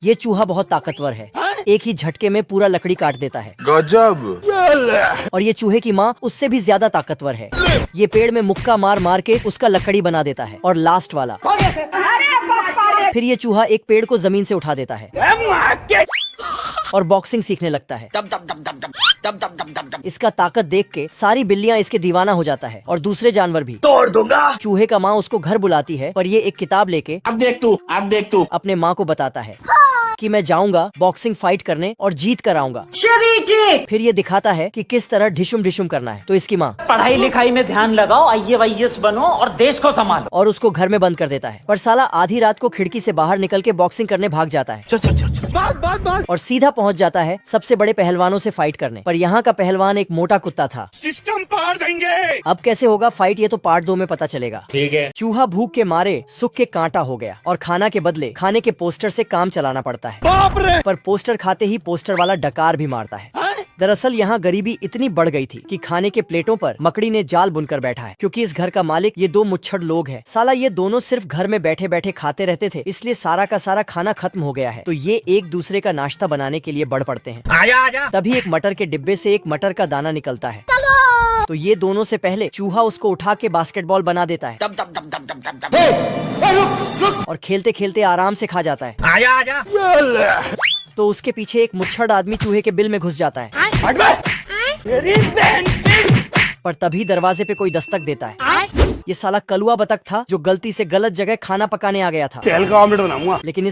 ये चूहा बहुत ताकतवर है, एक ही झटके में पूरा लकड़ी काट देता है। गजब। और ये चूहे की माँ उससे भी ज्यादा ताकतवर है, ये पेड़ में मुक्का मार मार के उसका लकड़ी बना देता है। और लास्ट वाला, फिर ये चूहा एक पेड़ को जमीन से उठा देता है और बॉक्सिंग सीखने लगता है। इसका ताकत देख के सारी बिल्लियां इसके दीवाना हो जाता है और दूसरे जानवर भी। तोड़ दूंगा। चूहे का माँ उसको घर बुलाती है, पर ये एक किताब लेके अब देख तू अपने माँ को बताता है कि मैं जाऊंगा बॉक्सिंग फाइट करने और जीत कर आऊंगा। फिर ये दिखाता है कि किस तरह ढिशुम ढिशुम करना है। तो इसकी माँ पढ़ाई लिखाई में ध्यान लगाओ, IAS बनो और देश को संभालो। और उसको घर में बंद कर देता है। पर साला आधी रात को खिड़की से बाहर निकल के बॉक्सिंग करने भाग जाता है। और सीधा पहुंच जाता है सबसे बड़े पहलवानों से फाइट करने। पर यहाँ का पहलवान एक मोटा कुत्ता था। सिस्टम पार देंगे। अब कैसे होगा फाइट, ये तो पार्ट 2 में पता चलेगा। ठीक है। चूहा भूख के मारे सूख के कांटा हो गया और खाना के बदले खाने के पोस्टर से काम चलाना पड़ता है। बाप रे। पर पोस्टर खाते ही पोस्टर वाला डकार भी मारता है। दरअसल यहाँ गरीबी इतनी बढ़ गई थी कि खाने के प्लेटों पर मकड़ी ने जाल बुनकर बैठा है, क्योंकि इस घर का मालिक ये दो मुच्छड़ लोग हैं। साला ये दोनों सिर्फ घर में बैठे बैठे खाते रहते थे, इसलिए सारा का सारा खाना खत्म हो गया है। तो ये एक दूसरे का नाश्ता बनाने के लिए बढ़ पड़ते हैं। आजा। तभी एक मटर के डिब्बे से एक मटर का दाना निकलता है। तो ये दोनों से पहले चूहा उसको उठा के बास्केटबॉल बना देता है और खेलते खेलते आराम से खा जाता है। आजा। तो उसके पीछे एक मुच्छड़ आदमी चूहे के बिल में घुस जाता है। पर तभी दरवाजे पे कोई दस्तक देता है। ये साला कलुआ बतख था जो गलती से गलत जगह खाना पकाने आ गया था। तेल का ऑमलेट बनाऊंगा। लेकिन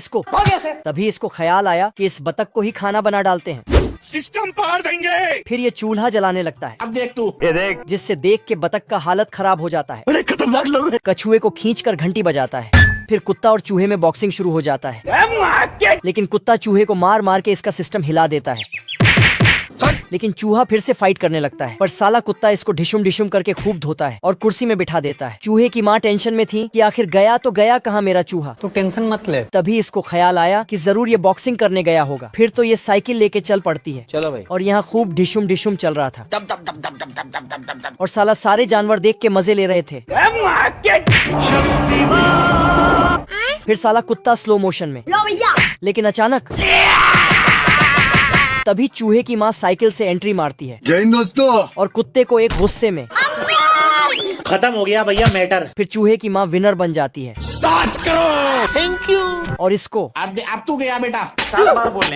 तभी इसको ख्याल आया कि इस बतख को ही खाना बना डालते हैं। सिस्टम पार देंगे। फिर ये चूल्हा जलाने लगता है, अब देख तू। ये देख। जिससे देख के बतख का हालत खराब हो जाता है। बड़े खतरनाक लोग हैं। कछुए को खींचकर घंटी बजाता है। फिर कुत्ता और चूहे में बॉक्सिंग शुरू हो जाता है। लेकिन कुत्ता चूहे को मार मार के इसका सिस्टम हिला देता है। लेकिन चूहा फिर से फाइट करने लगता है, पर साला कुत्ता इसको ढिशुम ढिशुम करके खूब धोता है और कुर्सी में बिठा देता है। चूहे की माँ टेंशन में थी कि आखिर गया तो गया कहाँ मेरा चूहा। तू टेंशन मत ले। तभी इसको ख्याल आया कि जरूर ये बॉक्सिंग करने गया होगा। फिर तो ये साइकिल लेके चल पड़ती है। चलो भाई। और यहाँ खूब ढिशुम ढिशुम चल रहा था और साला सारे जानवर देख के मजे ले रहे थे। फिर साला कुत्ता स्लो मोशन में। लेकिन अचानक तभी चूहे की माँ साइकिल से एंट्री मारती है। जय दोस्तों। और कुत्ते को एक गुस्से में खत्म हो गया भैया मैटर। फिर चूहे की माँ विनर बन जाती है। 7 करोड़। Thank you. और इसको अब तू गया बेटा। 7 बार बोलने